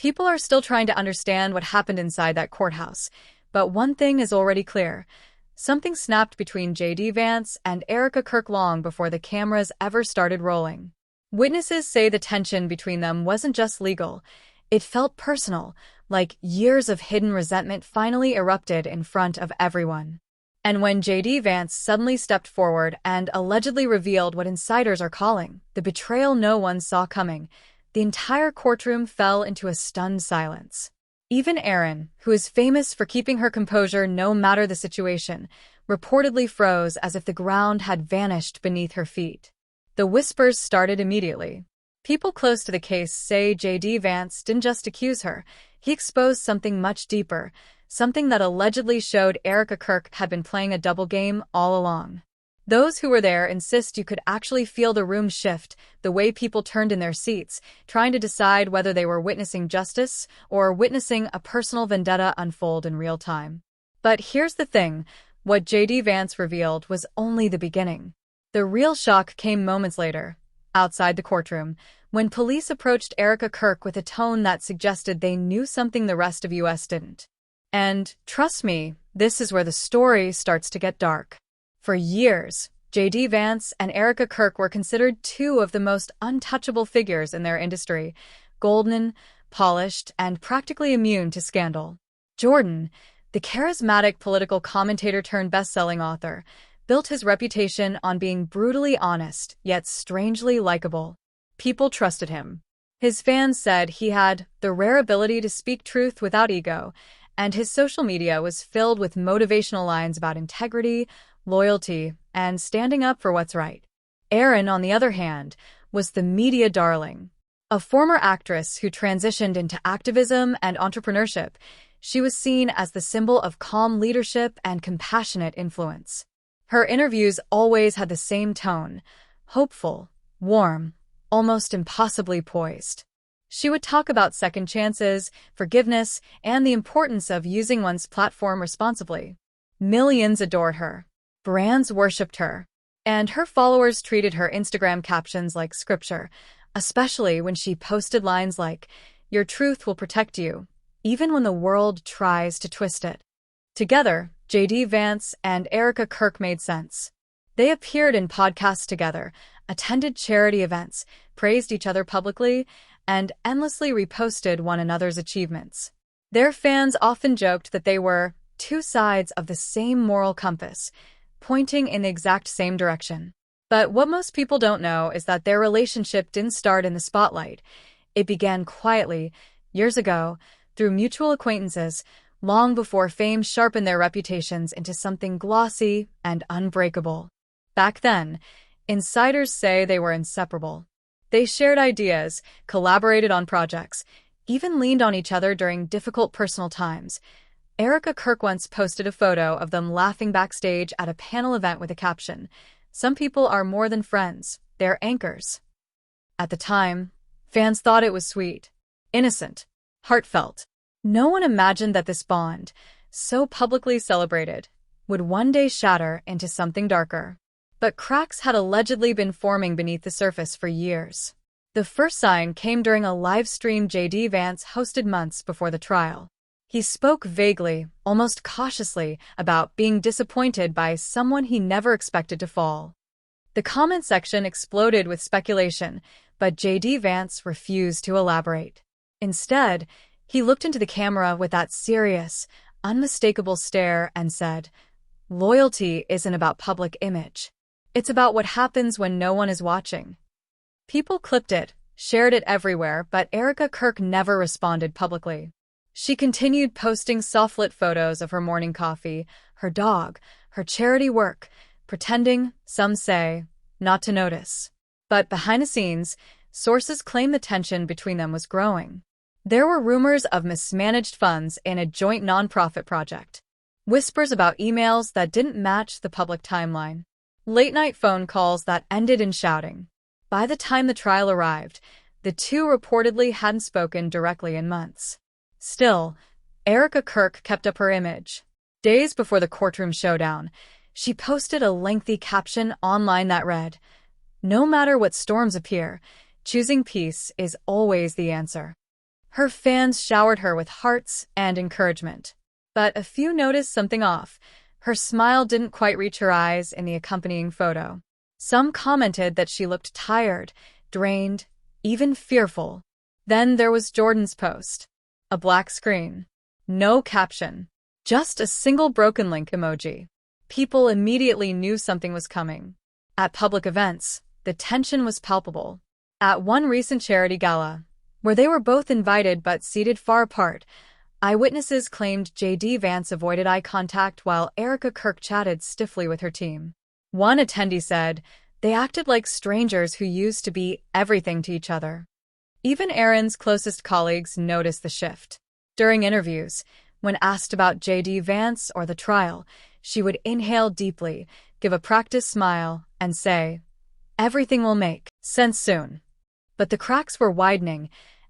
People are still trying to understand what happened inside that courthouse, but one thing is already clear. Something snapped between J.D. Vance and Erika Kirk long before the cameras ever started rolling. Witnesses say the tension between them wasn't just legal. It felt personal, like years of hidden resentment finally erupted in front of everyone. And when J.D. Vance suddenly stepped forward and allegedly revealed what insiders are calling the betrayal no one saw coming, the entire courtroom fell into a stunned silence. Even Erin, who is famous for keeping her composure no matter the situation, reportedly froze as if the ground had vanished beneath her feet. The whispers started immediately. People close to the case say J.D. Vance didn't just accuse her, he exposed something much deeper, something that allegedly showed Erika Kirk had been playing a double game all along. Those who were there insist you could actually feel the room shift, the way people turned in their seats, trying to decide whether they were witnessing justice or witnessing a personal vendetta unfold in real time. But here's the thing, what J.D. Vance revealed was only the beginning. The real shock came moments later, outside the courtroom, when police approached Erika Kirk with a tone that suggested they knew something the rest of US didn't. And, trust me, this is where the story starts to get dark. For years, J.D. Vance and Erika Kirk were considered two of the most untouchable figures in their industry, golden, polished, and practically immune to scandal. Jordan, the charismatic political commentator turned best-selling author, built his reputation on being brutally honest, yet strangely likable. People trusted him. His fans said he had the rare ability to speak truth without ego, and his social media was filled with motivational lines about integrity, loyalty, and standing up for what's right. Erin, on the other hand, was the media darling. A former actress who transitioned into activism and entrepreneurship, she was seen as the symbol of calm leadership and compassionate influence. Her interviews always had the same tone, hopeful, warm, almost impossibly poised. She would talk about second chances, forgiveness, and the importance of using one's platform responsibly. Millions adored her. Brands worshipped her. And her followers treated her Instagram captions like scripture, especially when she posted lines like, "Your truth will protect you," even when the world tries to twist it. Together, J.D. Vance and Erika Kirk made sense. They appeared in podcasts together, attended charity events, praised each other publicly, and endlessly reposted one another's achievements. Their fans often joked that they were two sides of the same moral compass, pointing in the exact same direction. But what most people don't know is that their relationship didn't start in the spotlight. It began quietly, years ago, through mutual acquaintances, long before fame sharpened their reputations into something glossy and unbreakable. Back then, insiders say they were inseparable. They shared ideas, collaborated on projects, even leaned on each other during difficult personal times. Erika Kirk once posted a photo of them laughing backstage at a panel event with a caption, "Some people are more than friends, they're anchors." At the time, fans thought it was sweet, innocent, heartfelt. No one imagined that this bond, so publicly celebrated, would one day shatter into something darker. But cracks had allegedly been forming beneath the surface for years. The first sign came during a live stream J.D. Vance hosted months before the trial. He spoke vaguely, almost cautiously, about being disappointed by someone he never expected to fall. The comment section exploded with speculation, but J.D. Vance refused to elaborate. Instead, he looked into the camera with that serious, unmistakable stare and said, "Loyalty isn't about public image. It's about what happens when no one is watching." People clipped it, shared it everywhere, but Erika Kirk never responded publicly. She continued posting soft-lit photos of her morning coffee, her dog, her charity work, pretending, some say, not to notice. But behind the scenes, sources claim the tension between them was growing. There were rumors of mismanaged funds in a joint nonprofit project, whispers about emails that didn't match the public timeline, late-night phone calls that ended in shouting. By the time the trial arrived, the two reportedly hadn't spoken directly in months. Still, Erika Kirk kept up her image. Days before the courtroom showdown, she posted a lengthy caption online that read, "No matter what storms appear, choosing peace is always the answer." Her fans showered her with hearts and encouragement. But a few noticed something off. Her smile didn't quite reach her eyes in the accompanying photo. Some commented that she looked tired, drained, even fearful. Then there was Jordan's post. A black screen. No caption. Just a single broken link emoji. People immediately knew something was coming. At public events, the tension was palpable. At one recent charity gala, where they were both invited but seated far apart, eyewitnesses claimed J.D. Vance avoided eye contact while Erika Kirk chatted stiffly with her team. One attendee said, "They acted like strangers who used to be everything to each other." Even Erin's closest colleagues noticed the shift. During interviews, when asked about J.D. Vance or the trial, she would inhale deeply, give a practiced smile, and say, "Everything will make sense soon." But the cracks were widening,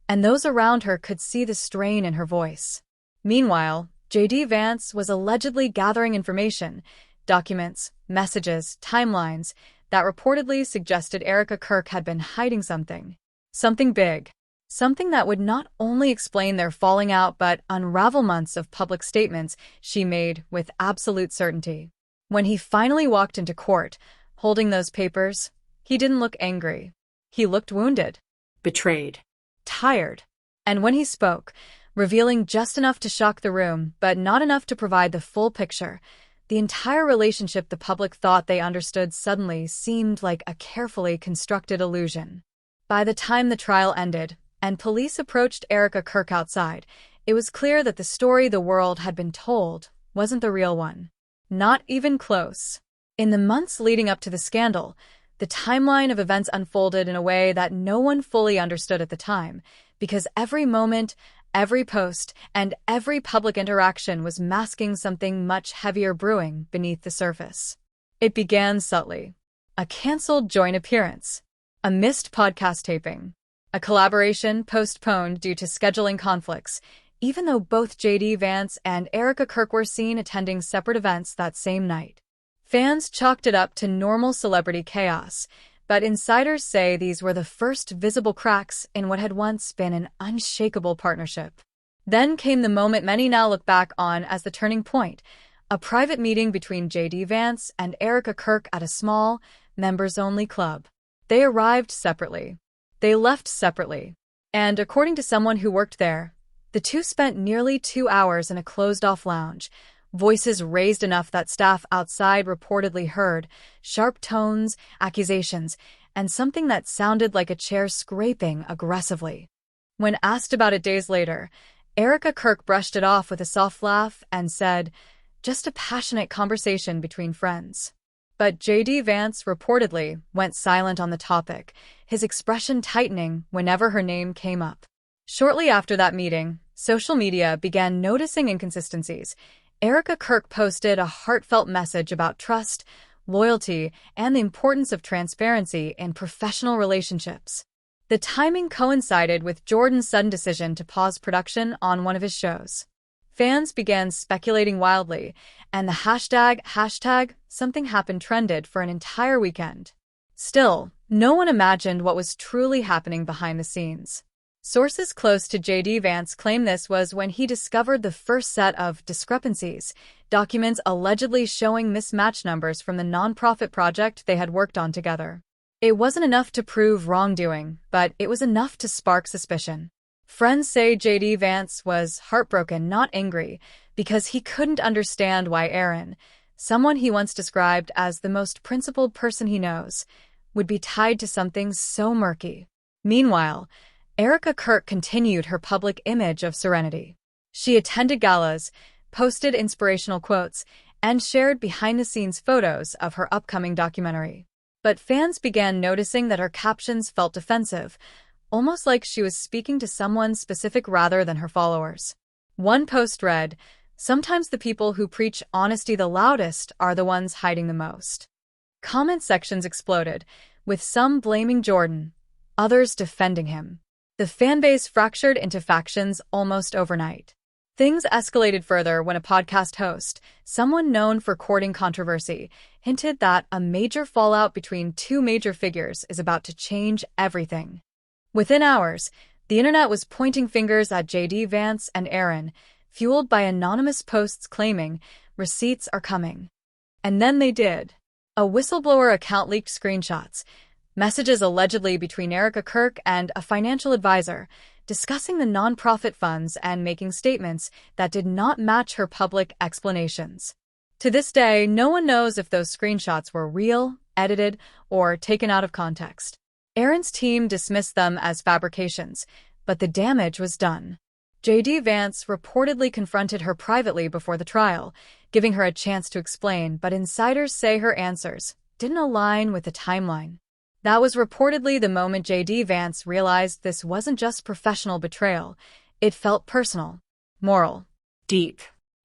and those around her could see the strain in her voice. Meanwhile, J.D. Vance was allegedly gathering information, documents, messages, timelines, that reportedly suggested Erika Kirk had been hiding something. Something big. Something that would not only explain their falling out but unravel months of public statements she made with absolute certainty. When he finally walked into court, holding those papers, he didn't look angry. He looked wounded. Betrayed. Tired. And when he spoke, revealing just enough to shock the room, but not enough to provide the full picture, the entire relationship the public thought they understood suddenly seemed like a carefully constructed illusion. By the time the trial ended, and police approached Erika Kirk outside, it was clear that the story the world had been told wasn't the real one. Not even close. In the months leading up to the scandal, the timeline of events unfolded in a way that no one fully understood at the time, because every moment, every post, and every public interaction was masking something much heavier brewing beneath the surface. It began subtly. A canceled joint appearance. A missed podcast taping. A collaboration postponed due to scheduling conflicts, even though both J.D. Vance and Erika Kirk were seen attending separate events that same night. Fans chalked it up to normal celebrity chaos, but insiders say these were the first visible cracks in what had once been an unshakable partnership. Then came the moment many now look back on as the turning point, a private meeting between J.D. Vance and Erika Kirk at a small, members-only club. They arrived separately. They left separately. And according to someone who worked there, the two spent nearly 2 hours in a closed-off lounge, voices raised enough that staff outside reportedly heard, sharp tones, accusations, and something that sounded like a chair scraping aggressively. When asked about it days later, Erika Kirk brushed it off with a soft laugh and said, "Just a passionate conversation between friends." But J.D. Vance reportedly went silent on the topic, his expression tightening whenever her name came up. Shortly after that meeting, social media began noticing inconsistencies. Erika Kirk posted a heartfelt message about trust, loyalty, and the importance of transparency in professional relationships. The timing coincided with Jordan's sudden decision to pause production on one of his shows. Fans began speculating wildly, and the hashtag something happened trended for an entire weekend. Still, no one imagined what was truly happening behind the scenes. Sources close to J.D. Vance claim this was when he discovered the first set of discrepancies, documents allegedly showing mismatched numbers from the nonprofit project they had worked on together. It wasn't enough to prove wrongdoing, but it was enough to spark suspicion. Friends say J.D. Vance was heartbroken, not angry, because he couldn't understand why Erin, someone he once described as the most principled person he knows, would be tied to something so murky. Meanwhile, Erika Kirk continued her public image of serenity. She attended galas, posted inspirational quotes, and shared behind-the-scenes photos of her upcoming documentary. But fans began noticing that her captions felt defensive, almost like she was speaking to someone specific rather than her followers. One post read, "Sometimes the people who preach honesty the loudest are the ones hiding the most." Comment sections exploded, with some blaming Jordan, others defending him. The fanbase fractured into factions almost overnight. Things escalated further when a podcast host, someone known for courting controversy, hinted that a major fallout between two major figures is about to change everything. Within hours, The internet was pointing fingers at JD Vance and Aaron, fueled by anonymous posts claiming, "Receipts are coming." And then they did. A whistleblower account leaked screenshots, messages allegedly between Erika Kirk and a financial advisor, discussing the nonprofit funds and making statements that did not match her public explanations. To this day, no one knows if those screenshots were real, edited, or taken out of context. Aaron's team dismissed them as fabrications, but the damage was done. JD Vance reportedly confronted her privately before the trial, giving her a chance to explain, but insiders say her answers didn't align with the timeline. That was reportedly the moment JD Vance realized this wasn't just professional betrayal, it felt personal, moral, deep.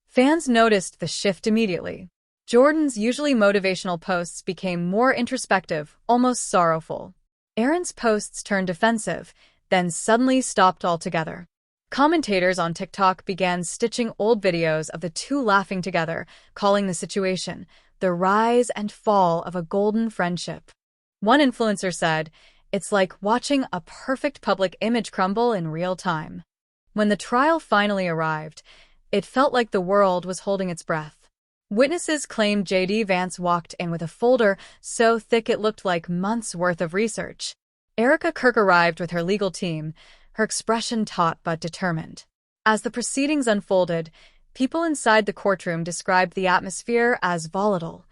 Fans noticed the shift immediately. Jordan's usually motivational posts became more introspective, almost sorrowful. Aaron's posts turned defensive, then suddenly stopped altogether. Commentators on TikTok began stitching old videos of the two laughing together, calling the situation the rise and fall of a golden friendship. One influencer said, "It's like watching a perfect public image crumble in real time." When the trial finally arrived, it felt like the world was holding its breath. Witnesses claimed JD Vance walked in with a folder so thick it looked like months' worth of research. Erika Kirk arrived with her legal team, her expression taut but determined. As the proceedings unfolded, people inside the courtroom described the atmosphere as volatile.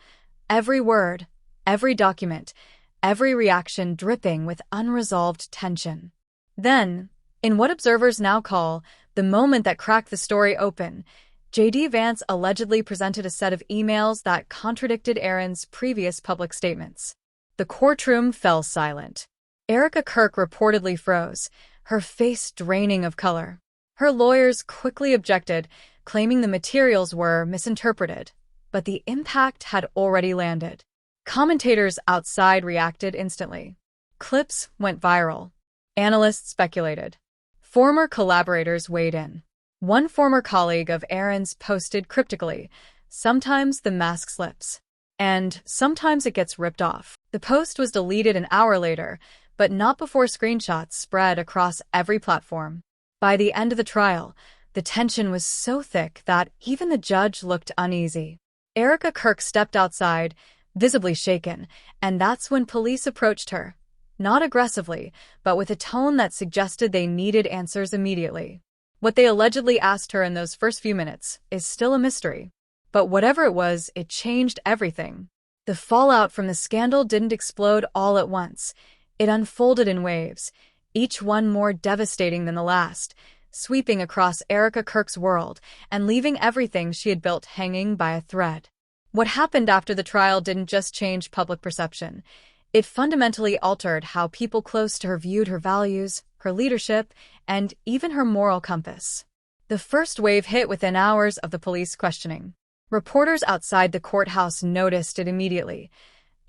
Every word, every document, every reaction dripping with unresolved tension. Then, in what observers now call the moment that cracked the story open, JD Vance allegedly presented a set of emails that contradicted Aaron's previous public statements. The courtroom fell silent. Erika Kirk reportedly froze, her face draining of color. Her lawyers quickly objected, claiming the materials were misinterpreted, but the impact had already landed. Commentators outside reacted instantly. Clips went viral. Analysts speculated. Former collaborators weighed in. One former colleague of Aaron's posted cryptically, "Sometimes the mask slips. And sometimes it gets ripped off." The post was deleted an hour later, but not before screenshots spread across every platform. By the end of the trial, the tension was so thick that even the judge looked uneasy. Erika Kirk stepped outside, visibly shaken, and that's when police approached her. Not aggressively, but with a tone that suggested they needed answers immediately. What they allegedly asked her in those first few minutes is still a mystery. But whatever it was, it changed everything. The fallout from the scandal didn't explode all at once. It unfolded in waves, each one more devastating than the last, sweeping across Erika Kirk's world and leaving everything she had built hanging by a thread. What happened after the trial didn't just change public perception. It fundamentally altered how people close to her viewed her values, her leadership, and even her moral compass. The first wave hit within hours of the police questioning. Reporters outside the courthouse noticed it immediately.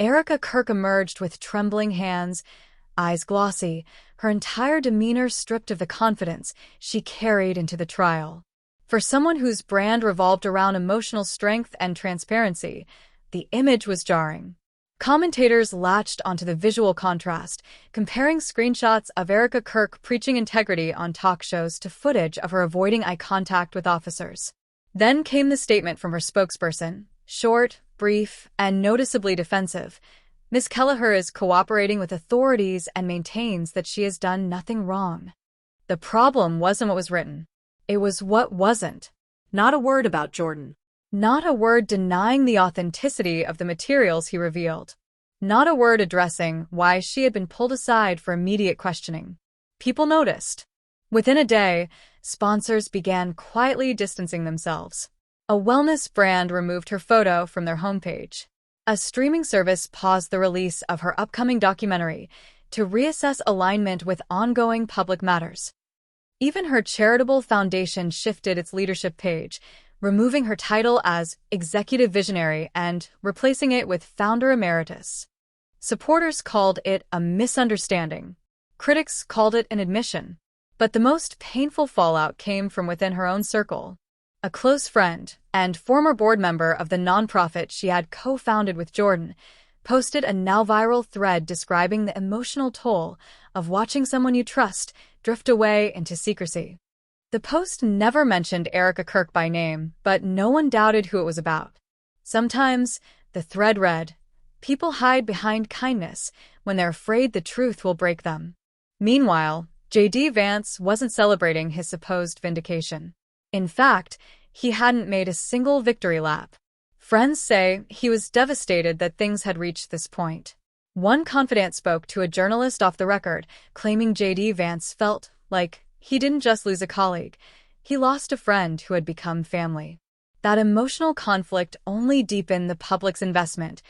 Erika Kirk emerged with trembling hands, eyes glossy, her entire demeanor stripped of the confidence she carried into the trial. For someone whose brand revolved around emotional strength and transparency, the image was jarring. Commentators latched onto the visual contrast, comparing screenshots of Erika Kirk preaching integrity on talk shows to footage of her avoiding eye contact with officers. Then came the statement from her spokesperson, short, brief, and noticeably defensive. Ms. Kelleher is cooperating with authorities and maintains that she has done nothing wrong. The problem wasn't what was written. It was what wasn't. Not a word about Jordan. Not a word denying the authenticity of the materials he revealed. Not a word addressing why she had been pulled aside for immediate questioning. People noticed. Within a day, sponsors began quietly distancing themselves. A wellness brand removed her photo from their homepage. A streaming service paused the release of her upcoming documentary to reassess alignment with ongoing public matters. Even her charitable foundation shifted its leadership page, removing her title as executive visionary and replacing it with founder emeritus. Supporters called it a misunderstanding. Critics called it an admission. But the most painful fallout came from within her own circle. A close friend and former board member of the nonprofit she had co-founded with Jordan posted a now-viral thread describing the emotional toll of watching someone you trust drift away into secrecy. The post never mentioned Erika Kirk by name, but no one doubted who it was about. Sometimes, the thread read, "People hide behind kindness when they're afraid the truth will break them." Meanwhile, J.D. Vance wasn't celebrating his supposed vindication. In fact, he hadn't made a single victory lap. Friends say he was devastated that things had reached this point. One confidant spoke to a journalist off the record, claiming J.D. Vance felt like he didn't just lose a colleague, he lost a friend who had become family. That emotional conflict only deepened the public's investment,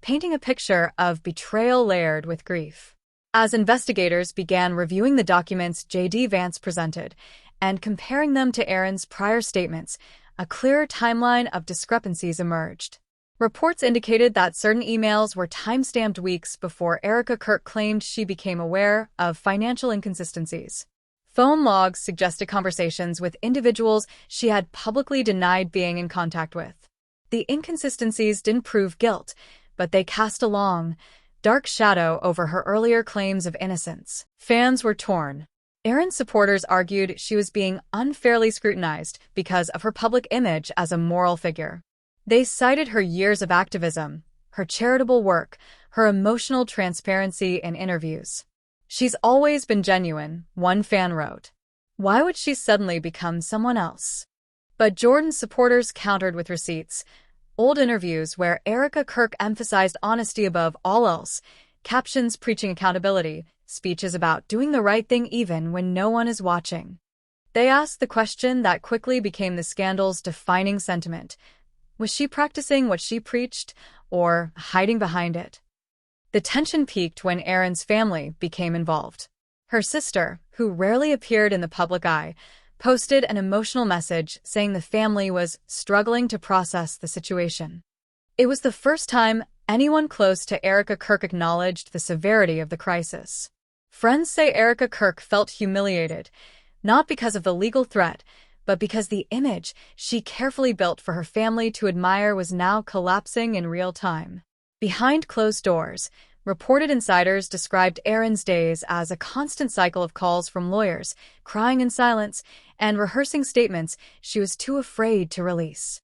painting a picture of betrayal layered with grief. As investigators began reviewing the documents J.D. Vance presented and comparing them to Aaron's prior statements, a clearer timeline of discrepancies emerged. Reports indicated that certain emails were time-stamped weeks before Erika Kirk claimed she became aware of financial inconsistencies. Phone logs suggested conversations with individuals she had publicly denied being in contact with. The inconsistencies didn't prove guilt, but they cast a long, dark shadow over her earlier claims of innocence. Fans were torn. Aaron's supporters argued she was being unfairly scrutinized because of her public image as a moral figure. They cited her years of activism, her charitable work, her emotional transparency in interviews. "She's always been genuine," one fan wrote. "Why would she suddenly become someone else?" But Jordan's supporters countered with receipts. Old interviews where Erika Kirk emphasized honesty above all else, captions preaching accountability, speeches about doing the right thing even when no one is watching. They asked the question that quickly became the scandal's defining sentiment. Was she practicing what she preached, or hiding behind it? The tension peaked when Aaron's family became involved. Her sister, who rarely appeared in the public eye, posted an emotional message saying the family was struggling to process the situation. It was the first time anyone close to Erika Kirk acknowledged the severity of the crisis. Friends say Erika Kirk felt humiliated, not because of the legal threat, but because the image she carefully built for her family to admire was now collapsing in real time. Behind closed doors, reported insiders described Aaron's days as a constant cycle of calls from lawyers, crying in silence, and rehearsing statements she was too afraid to release.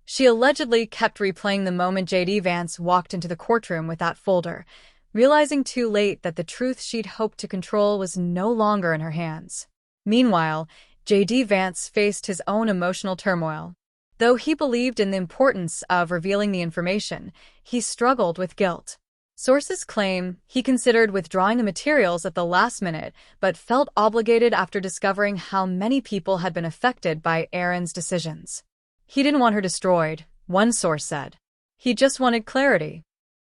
She allegedly kept replaying the moment J.D. Vance walked into the courtroom with that folder, realizing too late that the truth she'd hoped to control was no longer in her hands. Meanwhile, J.D. Vance faced his own emotional turmoil. Though he believed in the importance of revealing the information, he struggled with guilt. Sources claim he considered withdrawing the materials at the last minute, but felt obligated after discovering how many people had been affected by Aaron's decisions. He didn't want her destroyed, one source said. He just wanted clarity.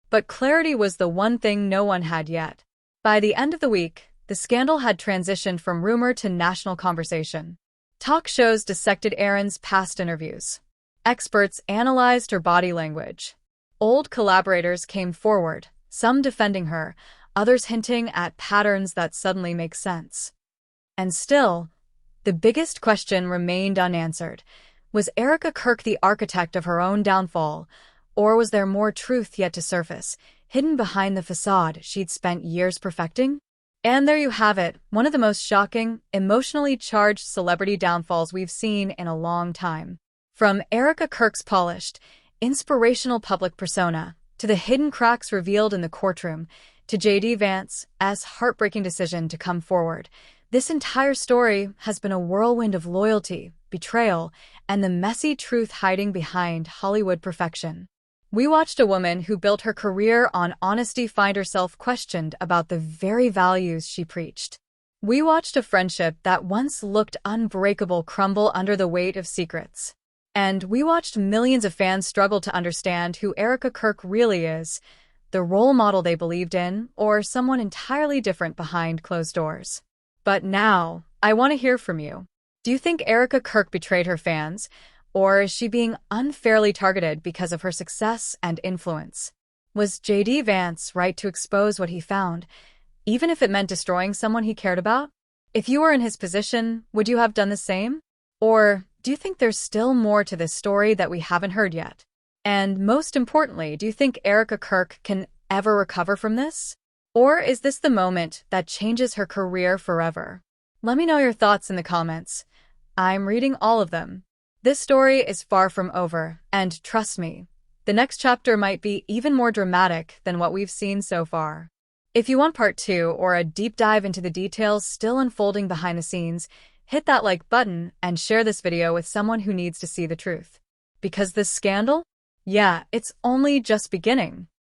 But clarity was the one thing no one had yet. By the end of the week, the scandal had transitioned from rumor to national conversation. Talk shows dissected Aaron's past interviews. Experts analyzed her body language. Old collaborators came forward, some defending her, others hinting at patterns that suddenly make sense. And still, the biggest question remained unanswered. Was Erika Kirk the architect of her own downfall, or was there more truth yet to surface, hidden behind the facade she'd spent years perfecting? And there you have it, one of the most shocking, emotionally charged celebrity downfalls we've seen in a long time. From Erika Kirk's polished, inspirational public persona, to the hidden cracks revealed in the courtroom, to J.D. Vance's heartbreaking decision to come forward, this entire story has been a whirlwind of loyalty, betrayal, and the messy truth hiding behind Hollywood perfection. We watched a woman who built her career on honesty find herself questioned about the very values she preached. We watched a friendship that once looked unbreakable crumble under the weight of secrets. And we watched millions of fans struggle to understand who Erika Kirk really is, the role model they believed in, or someone entirely different behind closed doors. But now, I want to hear from you. Do you think Erika Kirk betrayed her fans, or is she being unfairly targeted because of her success and influence? Was J.D. Vance right to expose what he found, even if it meant destroying someone he cared about? If you were in his position, would you have done the same? Or do you think there's still more to this story that we haven't heard yet? And most importantly, do you think Erika Kirk can ever recover from this? Or is this the moment that changes her career forever? Let me know your thoughts in the comments. I'm reading all of them. This story is far from over, and trust me, the next chapter might be even more dramatic than what we've seen so far. If you want part 2 or a deep dive into the details still unfolding behind the scenes, hit that like button and share this video with someone who needs to see the truth. Because this scandal? Yeah, it's only just beginning.